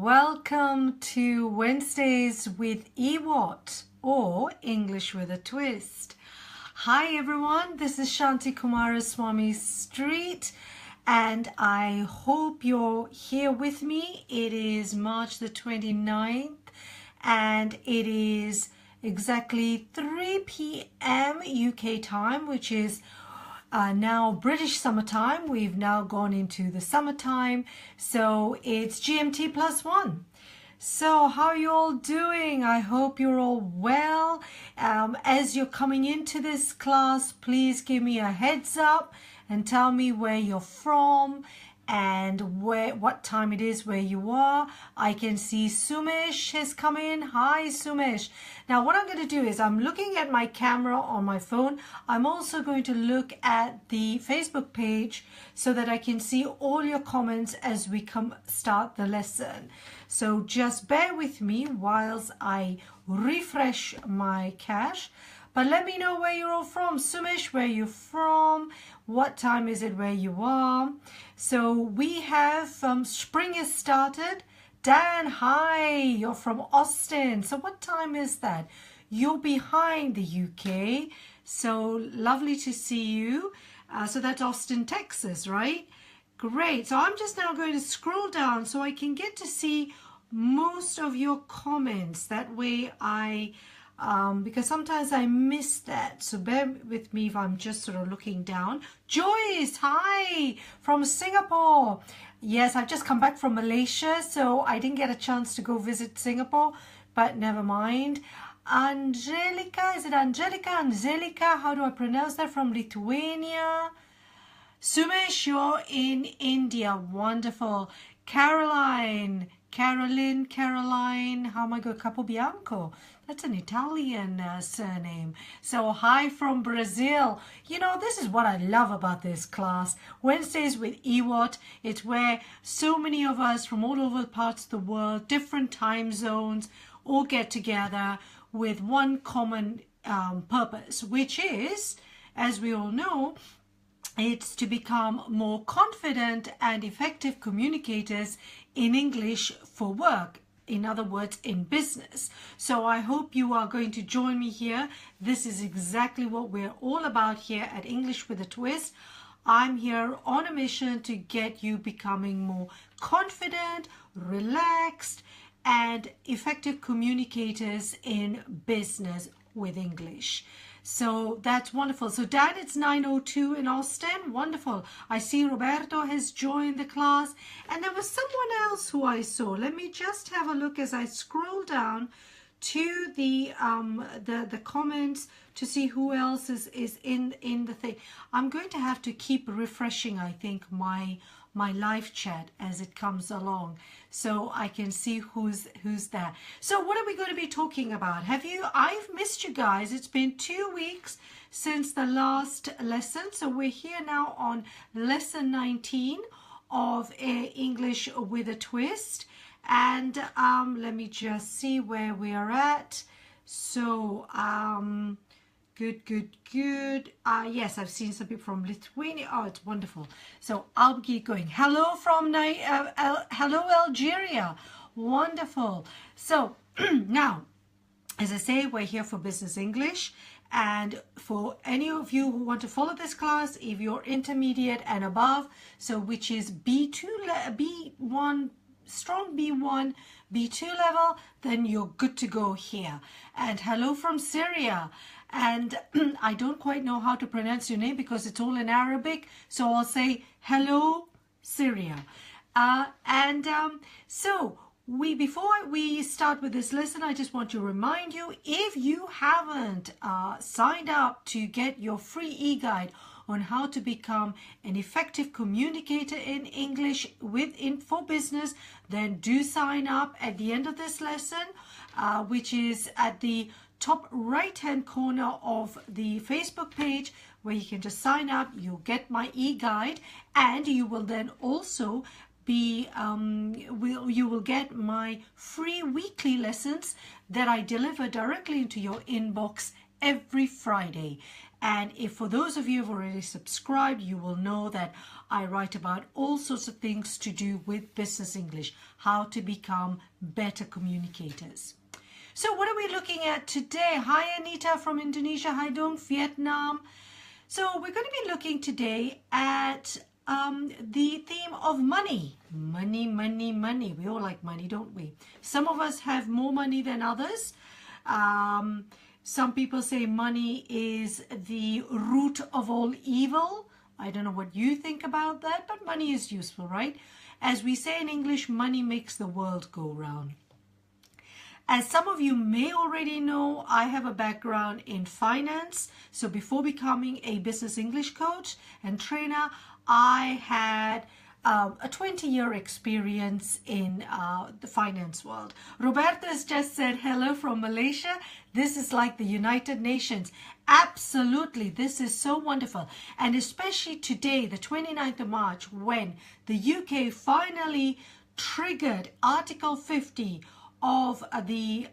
Welcome to Wednesdays with EWAT, or English with a Twist. Hi everyone, this is Shanti Kumaraswamy Street and I hope you're here with me. It is March the 29th and it is exactly 3 p.m. UK time, which is now British summertime. We've now gone into the summertime, so it's GMT +1. So how are you all doing? I hope you're all well. As you're coming into this class, please give me a heads up and tell me where you're from and what time it is where you are. I can see Sumesh has come in. Hi Sumesh. Now what I'm going to do is I'm looking at my camera on my phone. I'm also going to look at the Facebook page so that I can see all your comments as we start the lesson. So just bear with me whilst I refresh my cache. But let me know where you're all from. Sumesh, where you're from? What time is it where you are? So we have spring has started. Dan, hi, you're from Austin. So what time is that? You're behind the UK. So lovely to see you. So that's Austin, Texas, right? Great. So I'm just now going to scroll down so I can get to see most of your comments. That way because sometimes I miss that, so bear with me if I'm just sort of looking down. Joyce, hi, from Singapore. Yes, I've just come back from Malaysia, so I didn't get a chance to go visit Singapore, but never mind. Angelica, is it Angelica? Angelica, how do I pronounce that, from Lithuania? Sumesh, you're in India, wonderful. Caroline, how am I going? Capobianco. That's an Italian surname. So hi from Brazil. You know, this is what I love about this class. Wednesdays with EWAT. It's where so many of us from all over parts of the world, different time zones, all get together with one common purpose, which is, as we all know, it's to become more confident and effective communicators in English for work. In other words, in business. So I hope you are going to join me here. This is exactly what we're all about here at English with a Twist. I'm here on a mission to get you becoming more confident, relaxed, and effective communicators in business with English. So that's wonderful. So Dan, it's 9:02 in Austin. Wonderful. I see Roberto has joined the class. And there was someone else who I saw. Let me just have a look as I scroll down to the comments to see who else is in the thing. I'm going to have to keep refreshing, I think, my live chat as it comes along, so I can see who's there. So what are we going to be talking about? I've missed you guys. It's been 2 weeks since the last lesson, so we're here now on lesson 19 of English with a Twist. And let me just see where we are at. So good. Yes, I've seen some people from Lithuania. Oh, it's wonderful. So I'll keep going. Hello from hello Algeria. Wonderful. So now, as I say, we're here for Business English. And for any of you who want to follow this class, if you're intermediate and above, so which is B2, B1, strong B1, B2 level, then you're good to go here. And hello from Syria. And I don't quite know how to pronounce your name because it's all in Arabic, so I'll say hello Syria. So before we start with this lesson, I just want to remind you, if you haven't signed up to get your free e-guide on how to become an effective communicator in English for business, then do sign up at the end of this lesson, which is at the top right hand corner of the Facebook page, where you can just sign up. You'll get my e-guide, and you will then also be you will get my free weekly lessons that I deliver directly into your inbox every Friday. And if for those of you who have already subscribed, you will know that I write about all sorts of things to do with business English, how to become better communicators. So what are we looking at today? Hi Anita from Indonesia, hi Dong, Vietnam. So we're going to be looking today at the theme of money. Money, money, money. We all like money, don't we? Some of us have more money than others. Some people say money is the root of all evil. I don't know what you think about that, but money is useful, right? As we say in English, money makes the world go round. As some of you may already know, I have a background in finance. So before becoming a business English coach and trainer, I had a 20-year experience in the finance world. Roberto has just said hello from Malaysia. This is like the United Nations. Absolutely, this is so wonderful. And especially today, the 29th of March, when the UK finally triggered Article 50 of the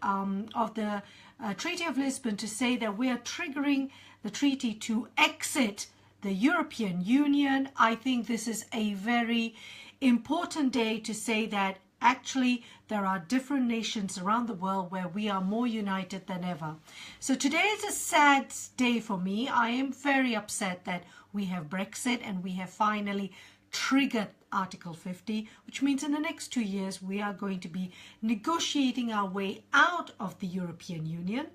Treaty of Lisbon to say that we are triggering the treaty to exit the European Union. I think this is a very important day to say that actually there are different nations around the world where we are more united than ever. So today is a sad day for me. I am very upset that we have Brexit and we have finally triggered Article 50, which means in the next 2 years we are going to be negotiating our way out of the European Union.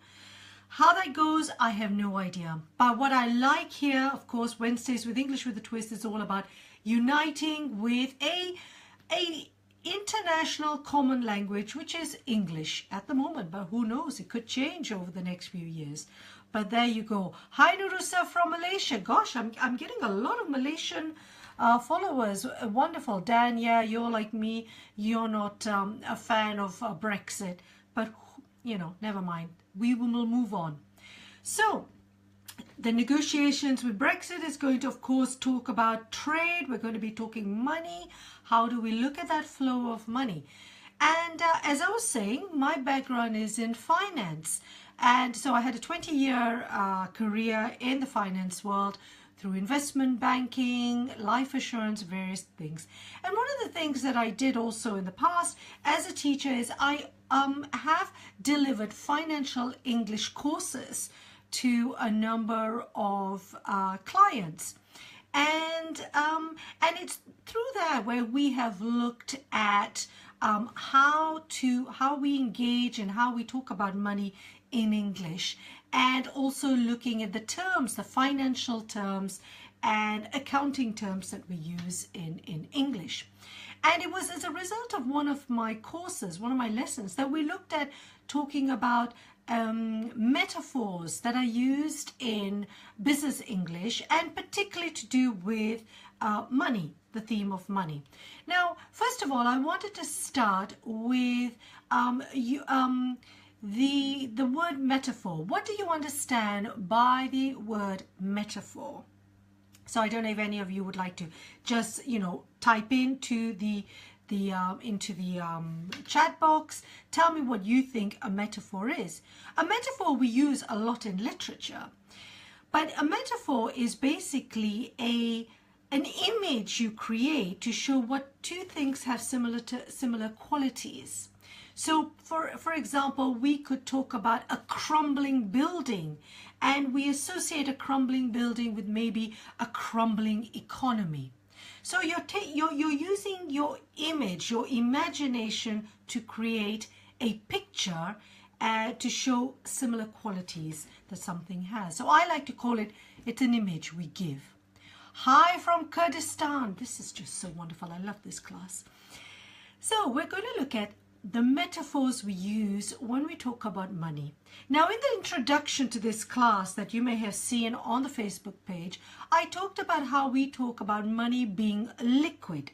How that goes, I have no idea. But what I like here, of course, Wednesdays with English with a Twist is all about uniting with a international common language, which is English at the moment. But who knows, it could change over the next few years. But there you go. Hi Nurusa from Malaysia. Gosh, I'm getting a lot of Malaysian followers. Wonderful. Dan, yeah, you're like me. You're not a fan of Brexit. But, you know, never mind. We will move on. So the negotiations with Brexit is going to, of course, talk about trade. We're going to be talking money. How do we look at that flow of money? And as I was saying, my background is in finance. And so I had a 20-year career in the finance world through investment banking, life assurance, various things. And one of the things that I did also in the past as a teacher is I have delivered financial English courses to a number of clients. And it's through that where we have looked at how we engage and how we talk about money in English, and also looking at the terms, the financial terms and accounting terms that we use in English. And it was as a result of one of my courses, one of my lessons, that we looked at talking about metaphors that are used in business English, and particularly to do with money, the theme of money. Now, first of all, I wanted to start with the word metaphor. What do you understand by the word metaphor? So I don't know if any of you would like to just, you know, type into the chat box. Tell me what you think a metaphor is. A metaphor we use a lot in literature, but a metaphor is basically an image you create to show what two things have similar qualities. So for example, we could talk about a crumbling building, and we associate a crumbling building with maybe a crumbling economy. So you're using your image, your imagination to create a picture to show similar qualities that something has. So I like to call it's an image we give. Hi from Kurdistan. This is just so wonderful. I love this class. So we're going to look at the metaphors we use when we talk about money. Now, in the introduction to this class that you may have seen on the Facebook page, I talked about how we talk about money being liquid.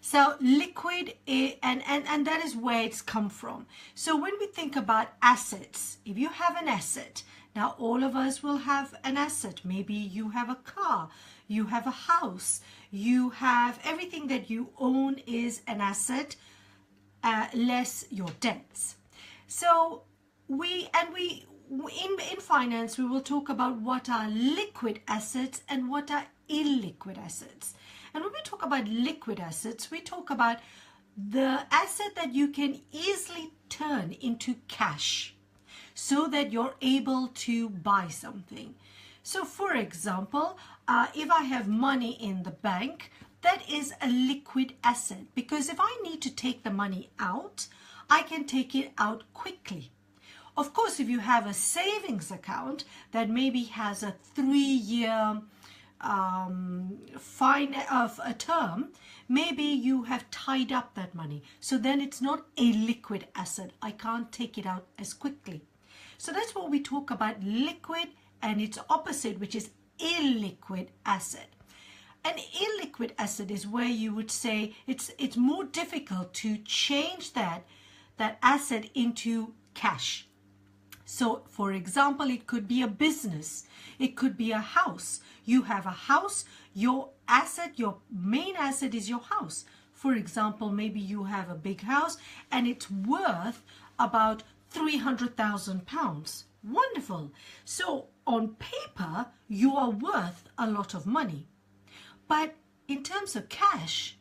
So liquid, and that is where it's come from. So when we think about assets, if you have an asset, now all of us will have an asset. Maybe you have a car, you have a house, you have everything that you own is an asset, less your debts. So we in finance, we will talk about what are liquid assets and what are illiquid assets. And when we talk about liquid assets, we talk about the asset that you can easily turn into cash so that you're able to buy something. So for example, if I have money in the bank, that is a liquid asset, because if I need to take the money out, I can take it out quickly. Of course, if you have a savings account that maybe has a 3-year of a term, maybe you have tied up that money. So then it's not a liquid asset. I can't take it out as quickly. So that's what we talk about, liquid and its opposite, which is illiquid asset. An illiquid asset is where you would say it's more difficult to change that asset into cash. So for example, it could be a business, it could be a house. You have a house, your main asset is your house. For example, maybe you have a big house and it's worth about £300,000. Wonderful. So on paper, you are worth a lot of money. But in terms of cash,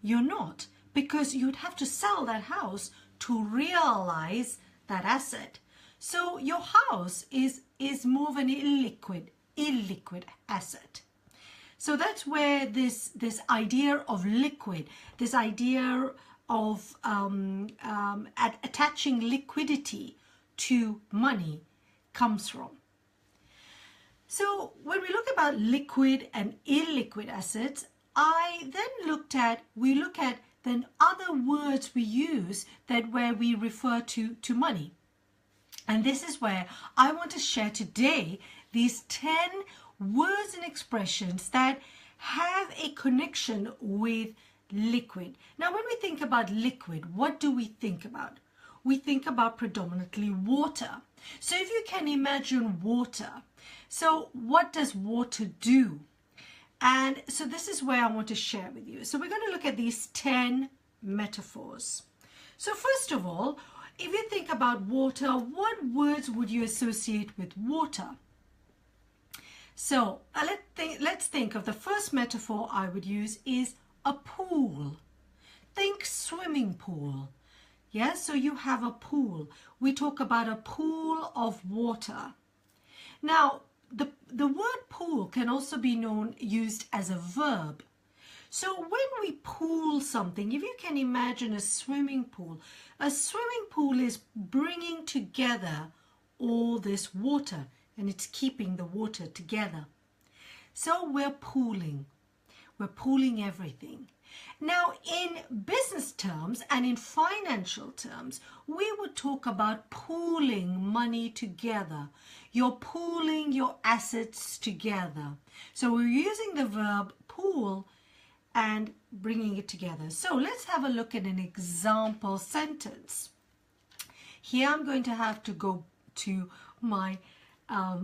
you're not, because you'd have to sell that house to realize that asset. So your house is more of an illiquid asset. So that's where this idea of liquid, this idea of attaching liquidity to money comes from. So when we look about liquid and illiquid assets, we look at then other words we use where we refer to money. And this is where I want to share today these 10 words and expressions that have a connection with liquid. Now, when we think about liquid, what do we think about? We think about predominantly water. So if you can imagine water, so what does water do? And so this is where I want to share with you. So we're going to look at these 10 metaphors. So first of all, if you think about water, what words would you associate with water? So let's think of the first metaphor I would use is a pool. Think swimming pool. Yes, so you have a pool. We talk about a pool of water. Now, the word pool can also be used as a verb. So when we pool something, if you can imagine a swimming pool is bringing together all this water, and it's keeping the water together. So we're pooling everything. Now, in business terms and in financial terms, we would talk about pooling money together. You're pooling your assets together. So we're using the verb pool and bringing it together. So let's have a look at an example sentence. Here I'm going to have to go to my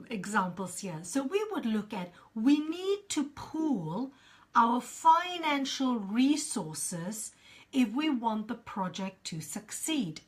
examples here. So we would look at, we need to pool our financial resources if we want the project to succeed.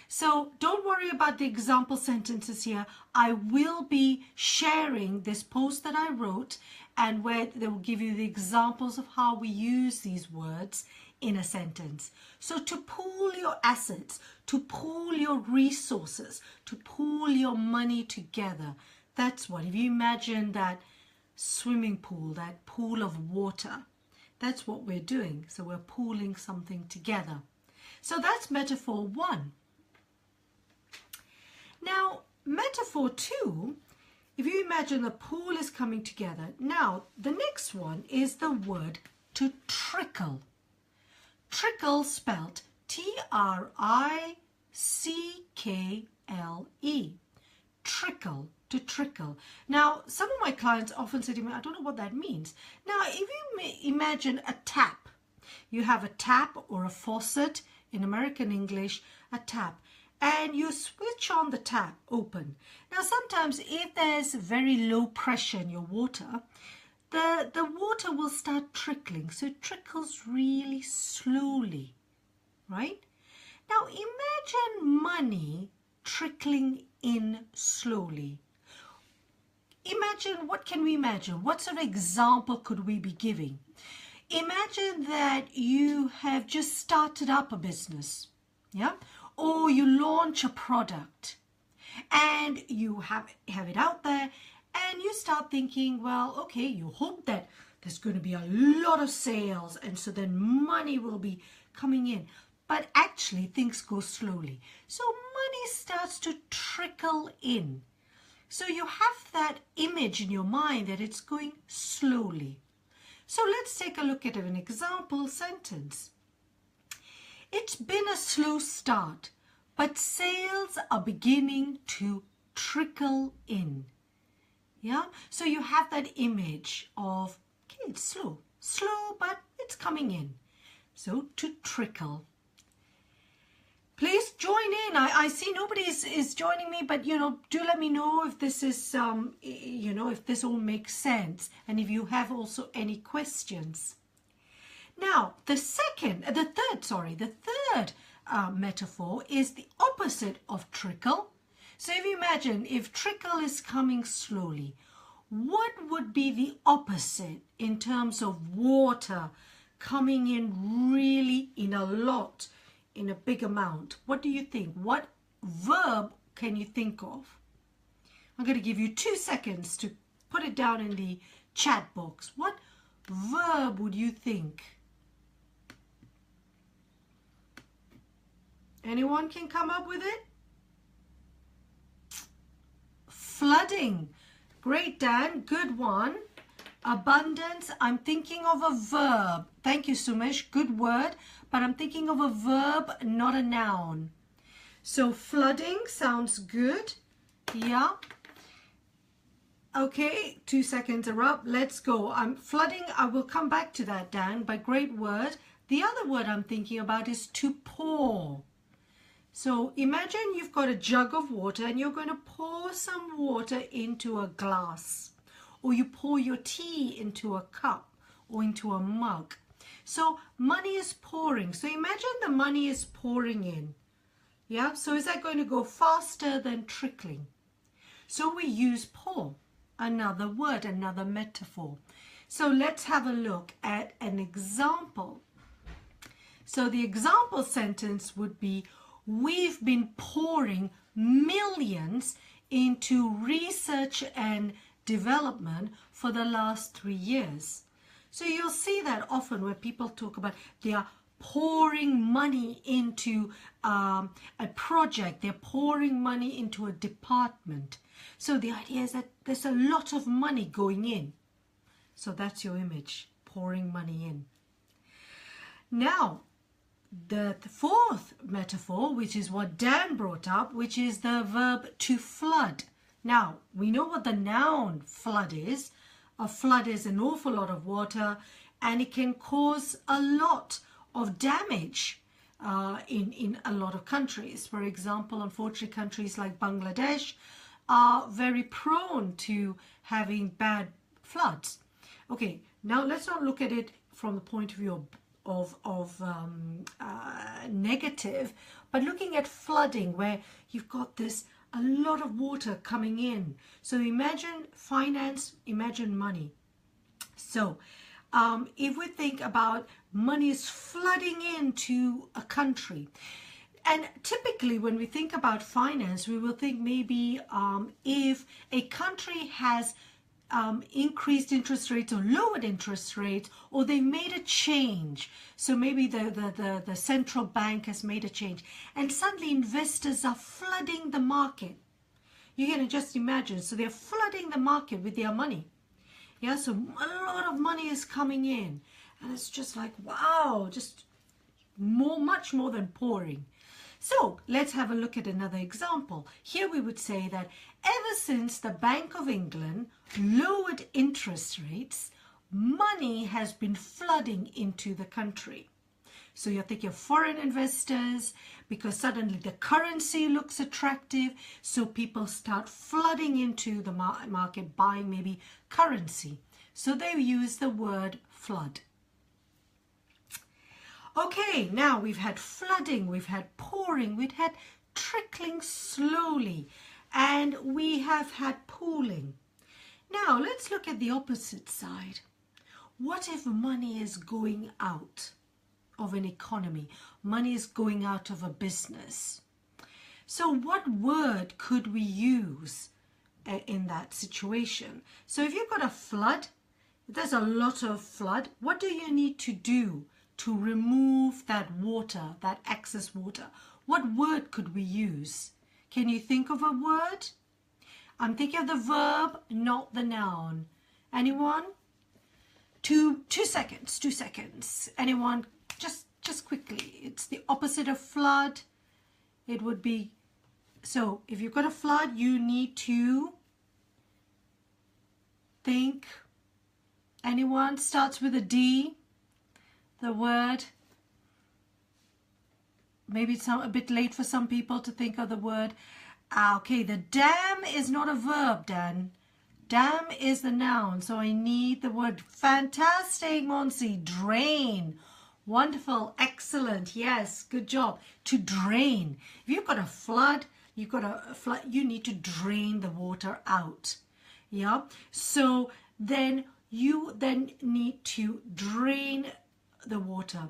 So don't worry about the example sentences here. I will be sharing this post that I wrote, and where they will give you the examples of how we use these words in a sentence. So to pool your assets, to pool your resources, to pool your money together, that's what. If you imagine that swimming pool, that pool of water, that's what we're doing. So we're pooling something together. So that's metaphor 1. Now, metaphor 2, if you imagine the pool is coming together. Now, the next one is the word to trickle. Trickle spelt T-R-I-C-K-L-E. Trickle, to trickle. Now, some of my clients often say to me, I don't know what that means. Now, if you imagine a tap, you have a tap or a faucet, in American English, a tap, and you switch on the tap open. Now, sometimes if there's very low pressure in your water, the water will start trickling. So it trickles really slowly, right? Now, imagine money trickling in slowly. Imagine, what can we imagine? What sort of example could we be giving? Imagine that you have just started up a business, yeah? Or you launch a product and you have it out there and you start thinking, well, okay, you hope that there's going to be a lot of sales and so then money will be coming in. But actually things go slowly. So money starts to trickle in. So you have that image in your mind that it's going slowly. So let's take a look at an example sentence. It's been a slow start, but sales are beginning to trickle in. Yeah, so you have that image of, okay, it's slow, but it's coming in. So to trickle. Please join in. I see nobody is joining me, but do let me know if this is, if this all makes sense and if you have also any questions. Now, the third metaphor is the opposite of trickle. So if you imagine if trickle is coming slowly, what would be the opposite in terms of water coming in really in a lot? In a big amount? What do you think? What verb can you think of? I'm going to give you 2 seconds to put it down in the chat box. What verb would you think? Anyone can come up with it? Flooding. Great, Dan. Good one. Abundance. I'm thinking of a verb. Thank you, Sumesh. Good word. But I'm thinking of a verb, not a noun. So flooding sounds good. Yeah. Okay, 2 seconds are up. Let's go. Flooding, I will come back to that, Dan, but great word. The other word I'm thinking about is to pour. So imagine you've got a jug of water and you're going to pour some water into a glass. Or you pour your tea into a cup or into a mug. So money is pouring. So imagine the money is pouring in. Yeah, so is that going to go faster than trickling? So we use pour, another word, another metaphor. So let's have a look at an example. So the example sentence would be, we've been pouring millions into research and development for the last 3 years. So you'll see that often where people talk about they are pouring money into a project, they're pouring money into a department. So the idea is that there's a lot of money going in. So that's your image, pouring money in. Now, the fourth metaphor, which is what Dan brought up, which is the verb to flood. Now, we know what the noun flood is. A flood is an awful lot of water and it can cause a lot of damage in a lot of countries. For example, unfortunately, countries like Bangladesh are very prone to having bad floods. Okay, now let's not look at it from the point of view of negative, but looking at flooding where you've got a lot of water coming in. So imagine finance, imagine money. So if we think about money is flooding into a country, and typically when we think about finance, we will think maybe if a country has increased interest rates or lowered interest rates, or they made a change. So maybe the central bank has made a change and suddenly investors are flooding the market. You can just imagine. So they're flooding the market with their money. Yeah, so a lot of money is coming in and it's just like, wow, just much more than pouring. So let's have a look at another example. Here we would say that ever since the Bank of England lowered interest rates, money has been flooding into the country. So you're thinking of foreign investors because suddenly the currency looks attractive. So people start flooding into the market, buying maybe currency. So they use the word flood. Okay, now we've had flooding, we've had pouring, we've had trickling slowly. and we have had pooling. Now let's look at the opposite side. What if money is going out of an economy? Money is going out of a business. So what word could we use in that situation? So if you've got a flood, there's a lot of flood, what do you need to do to remove that water, that excess water? What word could we use? Can you think of a word? I'm thinking of the verb, not the noun. Anyone? 2 seconds, 2 seconds. Anyone? Just quickly. It's the opposite of flood. It would be, so if you've got a flood, you need to think. Anyone? Starts with a D. The word. Maybe it's a bit late for some people to think of the word. Okay, the dam is not a verb, Dan. Dam is the noun, so I need the word. Fantastic, Monsi. Drain. Wonderful, excellent. Yes, good job. To drain. If you've got a flood, you need to drain the water out. Yeah. So then you need to drain the water.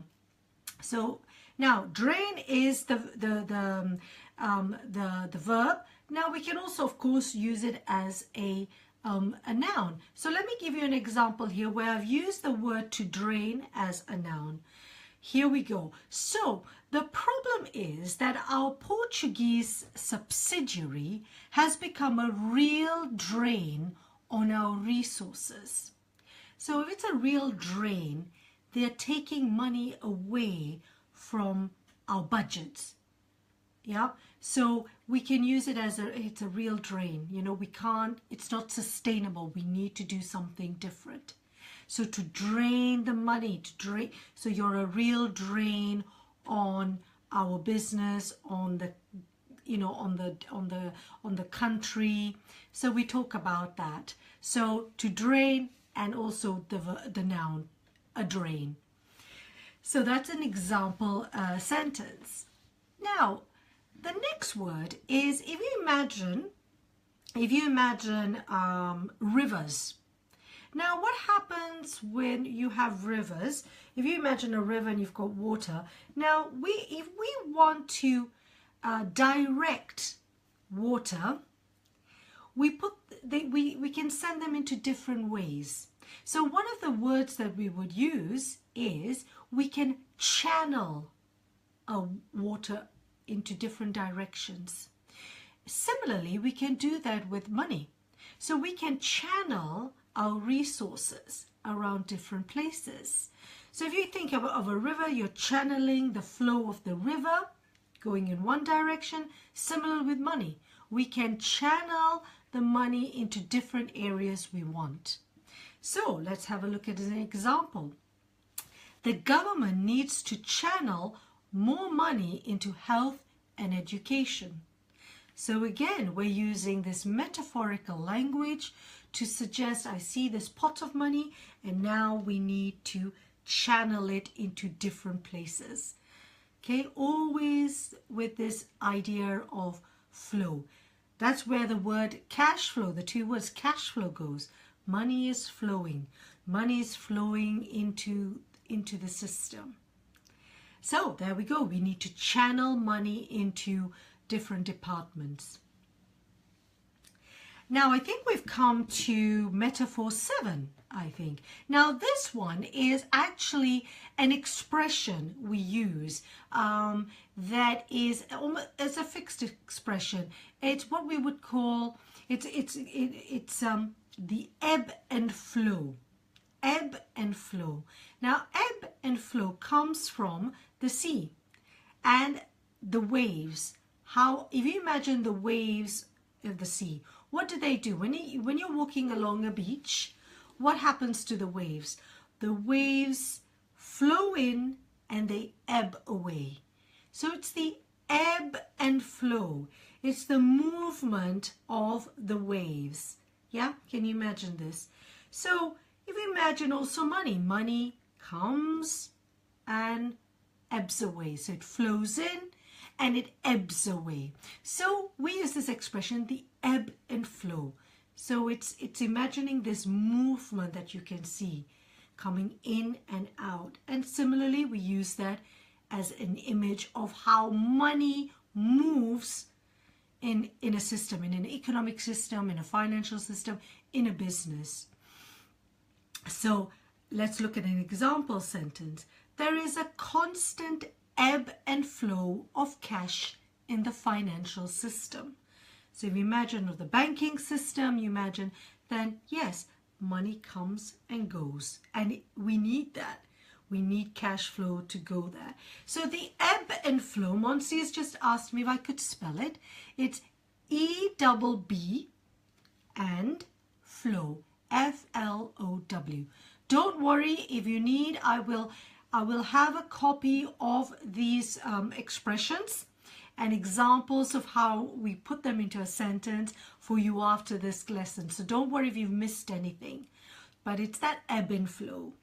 So now drain is the verb. Now we can also, of course, use it as a noun. So let me give you an example here where I've used the word to drain as a noun. Here we go. So the problem is that our Portuguese subsidiary has become a real drain on our resources. So if it's a real drain, they're taking money away from our budgets. Yeah, so we can use it as it's a real drain. You know, we can't, it's not sustainable. We need to do something different. So to drain the money, so you're a real drain on our business, on the, you know, on the country. So we talk about that. So to drain, and also the noun, a drain. So that's an example sentence. Now, the next word is, if you imagine rivers. Now, what happens when you have rivers? If you imagine a river and you've got water. Now, if we want to direct water, we can send them into different ways. So one of the words that we would use is we can channel water into different directions. Similarly, we can do that with money. So we can channel our resources around different places. So if you think of a river, you're channeling the flow of the river going in one direction. Similar with money. We can channel the money into different areas we want. So let's have a look at an example. The government needs to channel more money into health and education. So again, we're using this metaphorical language to suggest, I see this pot of money and now we need to channel it into different places. Okay, always with this idea of flow. That's where the word cash flow, the two words cash flow goes. Money is flowing. Money is flowing into the system. So there we go. We need to channel money into different departments. Now I think we've come to metaphor 7, I think. Now this one is actually an expression we use that is almost as a fixed expression. It's what we would call, it's the ebb and flow. Ebb and flow. Now ebb and flow comes from the sea and the waves. If you imagine the waves of the sea, what do they do? When you're walking along a beach, what happens to the waves? The waves flow in and they ebb away. So it's the ebb and flow. It's the movement of the waves. Yeah, can you imagine this? So if you imagine also money comes and ebbs away. So it flows in and it ebbs away. So we use this expression, the ebb and flow. So it's imagining this movement that you can see coming in and out. And similarly, we use that as an image of how money moves in a system, in an economic system, in a financial system, in a business. So let's look at an example sentence. There is a constant ebb and flow of cash in the financial system. So if you imagine the banking system, you imagine then yes, money comes and goes, and we need that. We need cash flow to go there. So the ebb and flow, Monsi has just asked me if I could spell it. It's E-double-B and flow, F-L-O-W. Don't worry, if you need, I will have a copy of these expressions and examples of how we put them into a sentence for you after this lesson. So don't worry if you've missed anything, but it's that ebb and flow.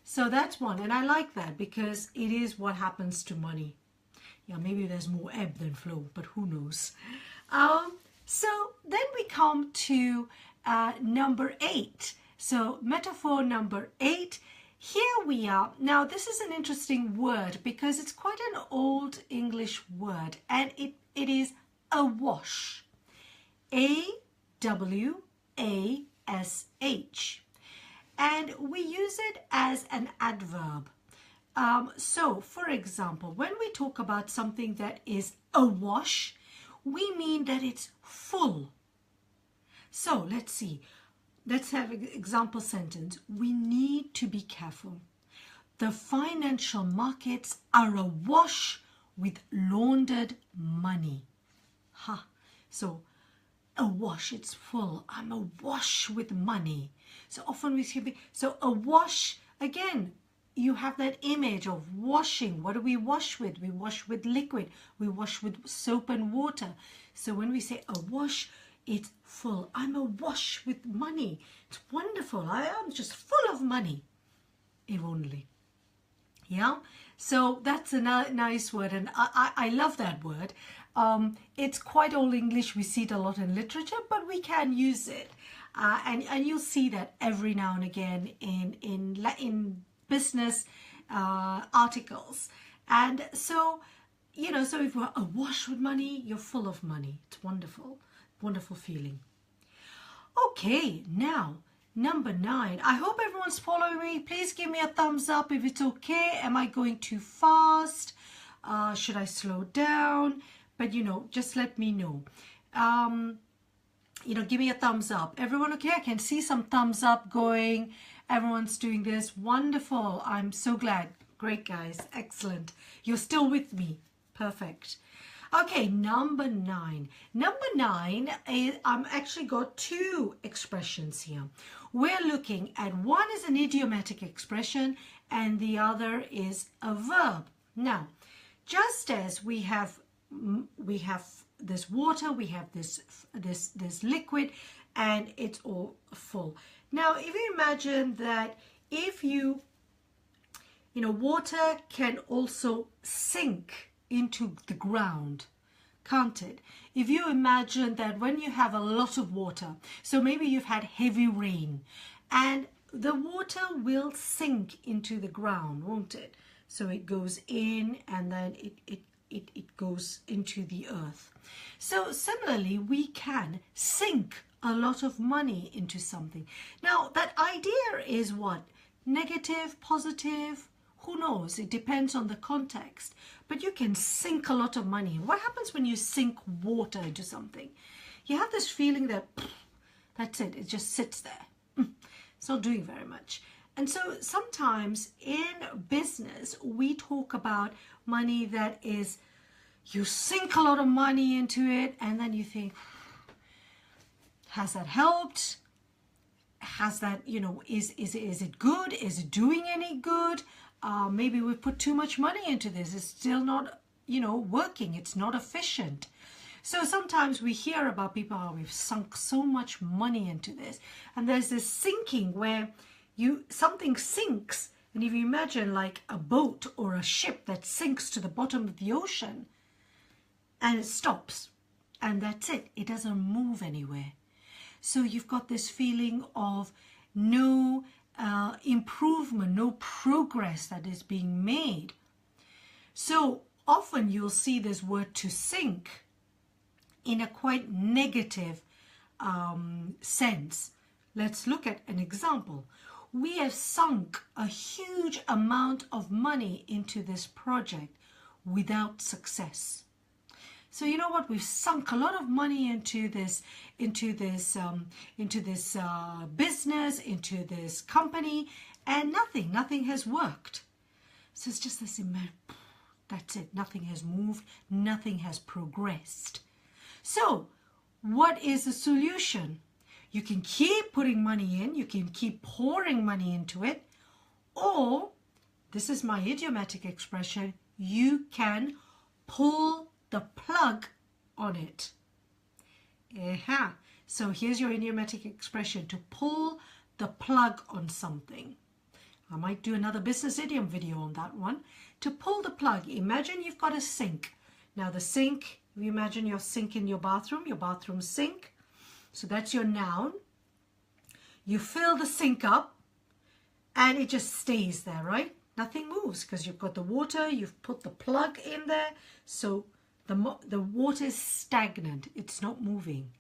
So that's one, and I like that because it is what happens to money. Yeah, maybe there's more ebb than flow, but who knows. So then we come to number 8. So metaphor number 8. Here we are. Now this is an interesting word because it's quite an old English word, and it is awash. A-W-A-S-H. And we use it as an adverb. So for example, when we talk about something that is awash, we mean that it's full. So let's see. Let's have an example sentence. We need to be careful. The financial markets are awash with laundered money. Ha! So awash, it's full. I'm awash with money. So often we see, so awash, again, you have that image of washing. What do we wash with? We wash with liquid. We wash with soap and water. So when we say awash, it's full. I'm awash with money. It's wonderful. I am just full of money. If only. Yeah? So that's a nice word, and I love that word. It's quite old English. We see it a lot in literature, but we can use it. And you'll see that every now and again in business articles. And so, you know, so if we're awash with money, you're full of money. It's wonderful. Wonderful feeling. Okay, now number 9. I hope everyone's following me. Please give me a thumbs up if it's okay. Am I going too fast? Should I slow down? But you know, just let me know. You know, give me a thumbs up. Everyone okay? I can see some thumbs up going. Everyone's doing this. Wonderful. I'm so glad. Great, guys. Excellent. You're still with me. Perfect. Okay, number 9. Number 9 is, I'm actually got 2 expressions here. We're looking at, one is an idiomatic expression and the other is a verb. Now, just as we have this water, we have this liquid, and it's all full. Now, if you imagine that if you know, water can also sink into the ground, can't it? If you imagine that when you have a lot of water, so maybe you've had heavy rain, and the water will sink into the ground, won't it? So it goes in and then it goes into the earth. So similarly, we can sink a lot of money into something. Now, that idea is what? Negative, positive? Who knows? It depends on the context. But you can sink a lot of money. What happens when you sink water into something? You have this feeling that that's it. It just sits there. It's not doing very much. And so sometimes in business, we talk about money that is, you sink a lot of money into it, and then you think, has that helped? Has that, you know, is it good? Is it doing any good? Maybe we put too much money into this. It's still not, you know, working. It's not efficient. So sometimes we hear about people, oh, we've sunk so much money into this. And there's this sinking where something sinks. And if you imagine like a boat or a ship that sinks to the bottom of the ocean, and it stops, and that's it. It doesn't move anywhere. So you've got this feeling of no improvement, no progress that is being made. So often you'll see this word to sink in a quite negative sense. Let's look at an example. We have sunk a huge amount of money into this project without success. So you know what? We've sunk a lot of money into this business, into this company, and nothing has worked. So it's just this, that's it. Nothing has moved. Nothing has progressed. So what is the solution? You can keep putting money in. You can keep pouring money into it. Or, this is my idiomatic expression, you can pull the plug on it. So here's your idiomatic expression, to pull the plug on something. I might do another business idiom video on that one. To pull the plug, imagine you've got a sink. Now the sink, you imagine your sink in your bathroom sink. So that's your noun. You fill the sink up and it just stays there, right? Nothing moves because you've got the water, you've put the plug in there. So the water is stagnant, it's not moving.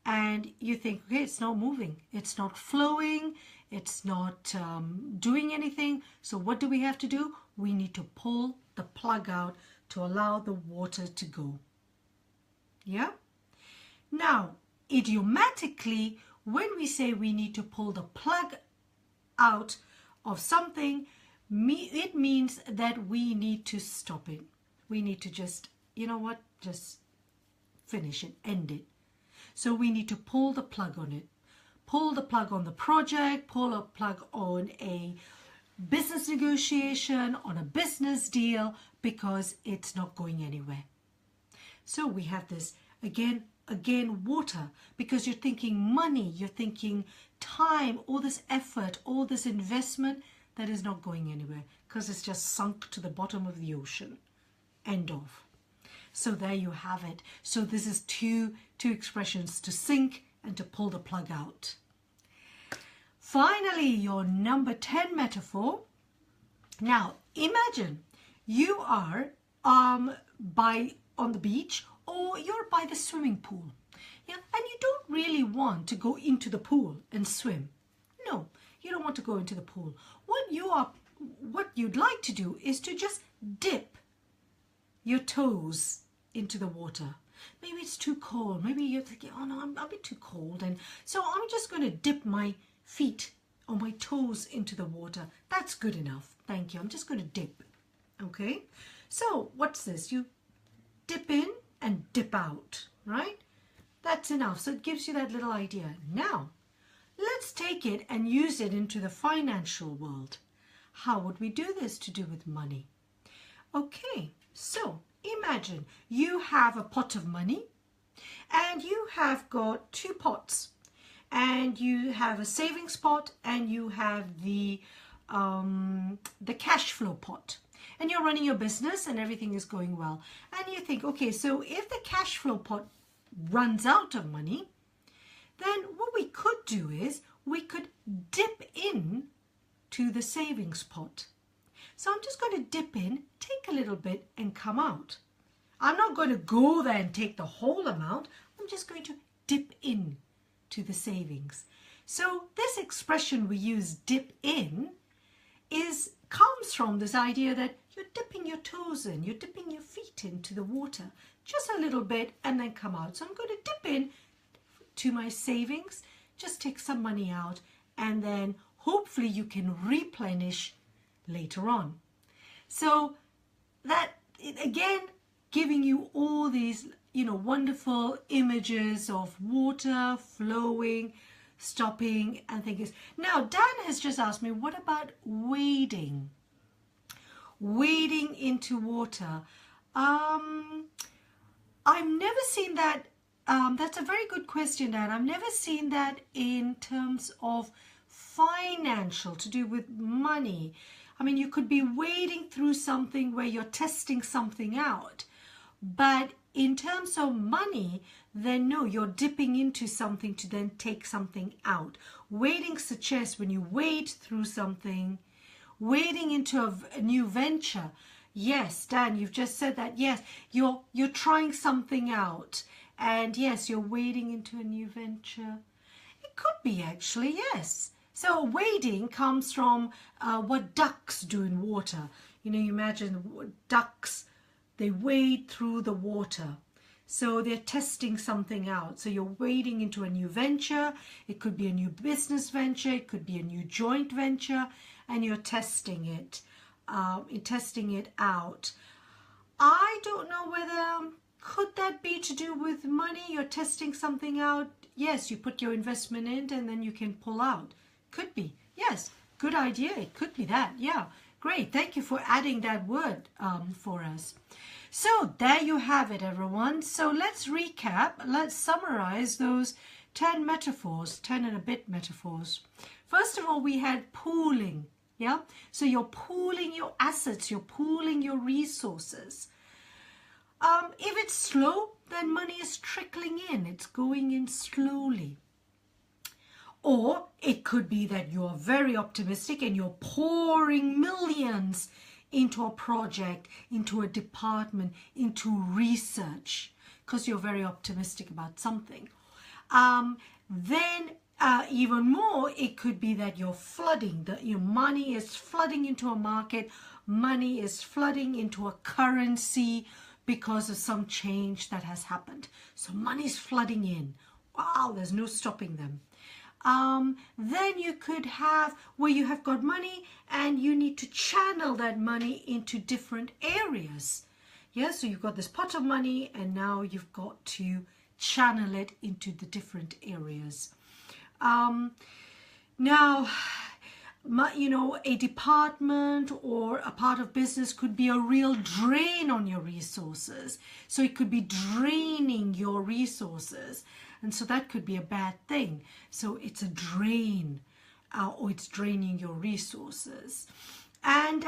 And you think, okay, it's not moving, it's not flowing, it's not doing anything. So what do we have to do? We need to pull the plug out to allow the water to go. Yeah? Now, idiomatically, when we say we need to pull the plug out of something, it means that we need to stop it. We need to just, you know what, just finish it, end it. So we need to pull the plug on it. Pull the plug on the project, pull a plug on a business negotiation, on a business deal, because it's not going anywhere. So we have this, again, water, because you're thinking money, you're thinking time, all this effort, all this investment that is not going anywhere because it's just sunk to the bottom of the ocean. End of. So there you have it. So this is two expressions, to sink and to pull the plug out. Finally, your number 10 metaphor. Now, imagine you are on the beach, or you're by the swimming pool. Yeah, and you don't really want to go into the pool and swim. No, you don't want to go into the pool. What you'd like to do is to just dip your toes into the water. Maybe it's too cold. Maybe you're thinking, oh no, I'm a bit too cold. And so I'm just going to dip my feet or my toes into the water. That's good enough. Thank you. I'm just going to dip. Okay. So what's this? You dip in and dip out, right? That's enough. So it gives you that little idea. Now, let's take it and use it into the financial world. How would we do this to do with money? Okay, so imagine you have a pot of money and you have got two pots, and you have a savings pot and you have the cash flow pot, and you're running your business and everything is going well. And you think, okay, so if the cash flow pot runs out of money, then what we could do is we could dip in to the savings pot. So I'm just going to dip in, take a little bit and come out. I'm not going to go there and take the whole amount. I'm just going to dip in to the savings. So this expression we use, dip in, comes from this idea that you're dipping your toes in, you're dipping your feet into the water, just a little bit and then come out. So I'm going to dip in to my savings, just take some money out, and then hopefully you can replenish later on. So that, again, giving you all these, wonderful images of water flowing, stopping, and things. Now, Dan has just asked me, what about wading? Wading into water. I've never seen that. That's a very good question, Dan. I've never seen that in terms of financial, to do with money. I mean, you could be wading through something where you're testing something out, but in terms of money, then no, you're dipping into something to then take something out. Wading suggests when you wade through something, wading into a new venture. Yes, Dan, you've just said that. Yes, you're trying something out. And yes, you're wading into a new venture. It could be actually, yes. So wading comes from what ducks do in water. You know, you imagine ducks, they wade through the water. So they're testing something out. So you're wading into a new venture. It could be a new business venture. It could be a new joint venture. And you're testing it. Testing it out. I don't know whether, could that be to do with money? You're testing something out. Yes, you put your investment in and then you can pull out. Could be. Yes, good idea. It could be that. Yeah, great. Thank you for adding that word for us. So there you have it, everyone. So let's recap. Let's summarize those 10 metaphors, 10 and a bit metaphors. First of all, we had pooling. Yeah, so you're pooling your assets, you're pooling your resources. If it's slow, then money is trickling in. It's going in slowly. Or it could be that you're very optimistic and you're pouring millions into a project, into a department, into research, because you're very optimistic about something. Then even more, it could be that you're flooding, your money is flooding into a market, money is flooding into a currency because of some change that has happened. So money is flooding in. Wow, there's no stopping them. Then you could have where you have got money and you need to channel that money into different areas. Yeah, so you've got this pot of money and now you've got to channel it into the different areas. Now, you know, a department or a part of business could be a real drain on your resources. So it could be draining your resources. And so that could be a bad thing. So it's a drain or it's draining your resources. And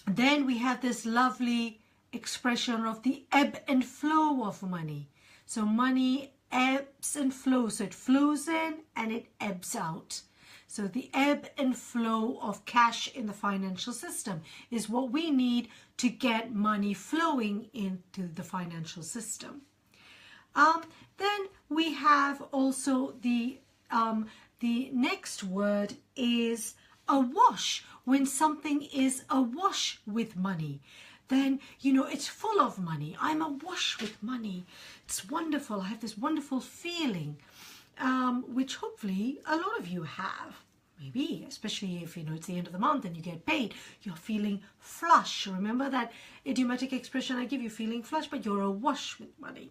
then we have this lovely expression of the ebb and flow of money. So money ebbs and flows. So it flows in and it ebbs out. So the ebb and flow of cash in the financial system is what we need to get money flowing into the financial system. Then we have also the next word is awash. When something is awash with money, then, you know, it's full of money. I'm awash with money. It's wonderful. I have this wonderful feeling, which hopefully a lot of you have. Maybe, especially if, you know, it's the end of the month and you get paid, you're feeling flush. Remember that idiomatic expression I give you, feeling flush, but you're awash with money.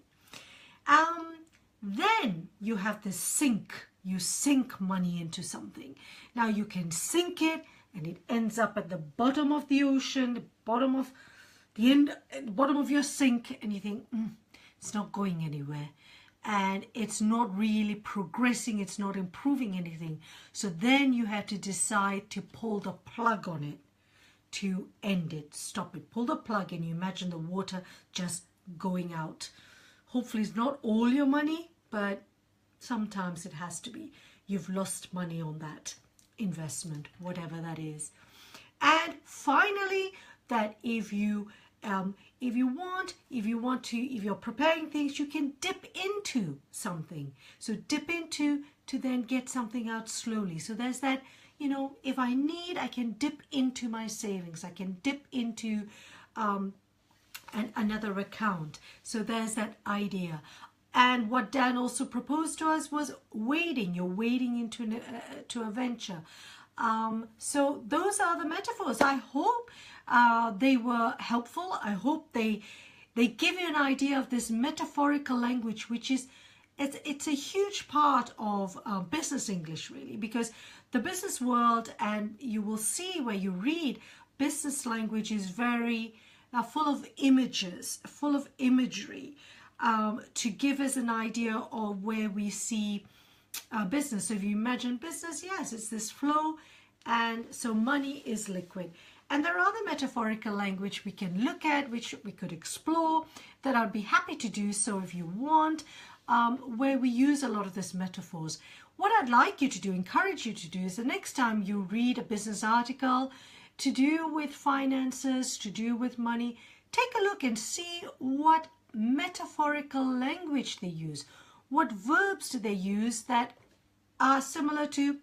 Then you have the sink. You sink money into something. Now you can sink it and it ends up at the bottom of the ocean, the bottom of your sink, and you think, it's not going anywhere. And it's not really progressing, it's not improving anything. So then you have to decide to pull the plug on it to end it, stop it. Pull the plug and you imagine the water just going out. Hopefully it's not all your money, but sometimes it has to be. You've lost money on that investment, whatever that is. And finally, that if you're preparing things, you can dip into something. So dip into to then get something out slowly. So there's that, you know, if I need, I can dip into my savings. I can dip into another account. So there's that idea. And what Dan also proposed to us was wading. You're wading into a venture. So those are the metaphors. I hope they were helpful. I hope they give you an idea of this metaphorical language, which is it's a huge part of business English, really, because the business world, and you will see where you read, business language is very full of images, full of imagery, to give us an idea of where we see business. So if you imagine business, yes, it's this flow, and so money is liquid. And there are other metaphorical language we can look at, which we could explore, that I'd be happy to do so if you want, where we use a lot of these metaphors. What I'd like you to do, encourage you to do, is the next time you read a business article to do with finances, to do with money, take a look and see what metaphorical language they use. What verbs do they use that are similar to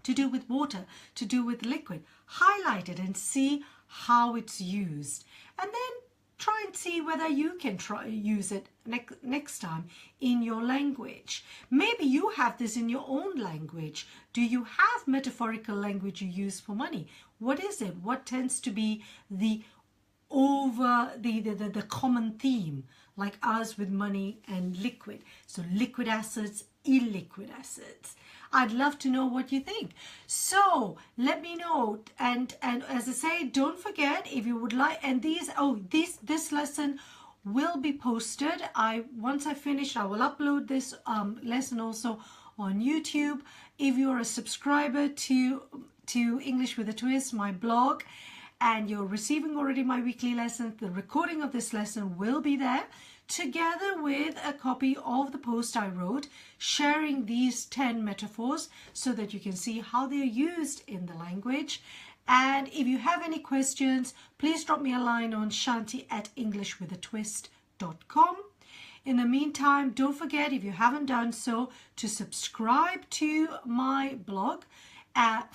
do with water, to do with liquid? Highlight it and see how it's used. And then try and see whether you can use it next time in your language. Maybe you have this in your own language. Do you have metaphorical language you use for money? What is it? What tends to be the common theme, like ours with money and liquid? So liquid assets, illiquid assets. I'd love to know what you think. So let me know. And as I say, don't forget, if you would like, and this lesson will be posted. Once I finish, I will upload this lesson also on YouTube. If you're a subscriber to English with a Twist, my blog, and you're receiving already my weekly lessons, the recording of this lesson will be there, together with a copy of the post I wrote sharing these 10 metaphors so that you can see how they're used in the language. And if you have any questions, please drop me a line on shanti@englishwithatwist.com. In the meantime, don't forget, if you haven't done so, to subscribe to my blog by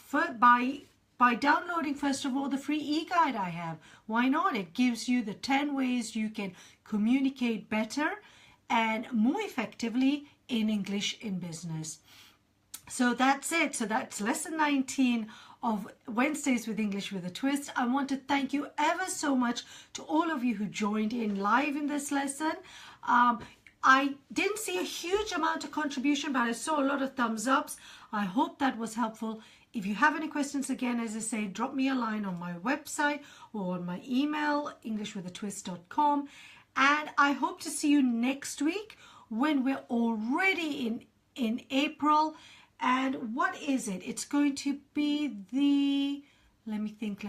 downloading, first of all, the free e-guide I have. Why not? It gives you the 10 ways you can communicate better and more effectively in English in business. So that's it. So that's lesson 19 of Wednesdays with English with a Twist. I want to thank you ever so much to all of you who joined in live in this lesson. I didn't see a huge amount of contribution, but I saw a lot of thumbs ups. I hope that was helpful. If you have any questions, again, as I say, drop me a line on my website or on my email, englishwithatwist.com. And I hope to see you next week when we're already in April. And what is it? It's going to be let me think.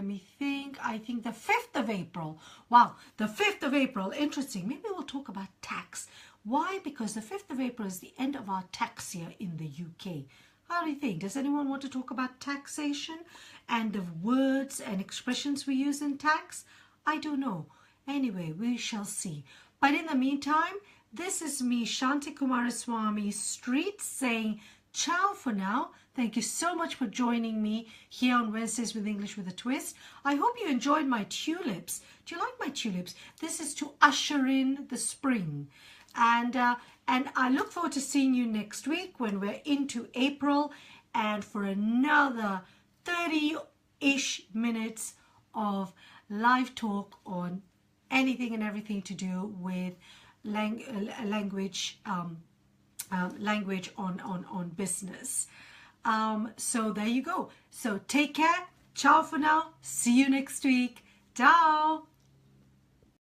I think the 5th of April. Wow, the 5th of April. Interesting. Maybe we'll talk about tax. Why? Because the 5th of April is the end of our tax year in the UK. How do you think? Does anyone want to talk about taxation and the words and expressions we use in tax? I don't know. Anyway, we shall see. But in the meantime, this is me, Shanti Kumaraswamy Street, saying ciao for now. Thank you so much for joining me here on Wednesdays with English with a Twist. I hope you enjoyed my tulips. Do you like my tulips? This is to usher in the spring. And I look forward to seeing you next week when we're into April and for another 30-ish minutes of live talk on anything and everything to do with language on business. So there you go. So take care. Ciao for now. See you next week. Ciao.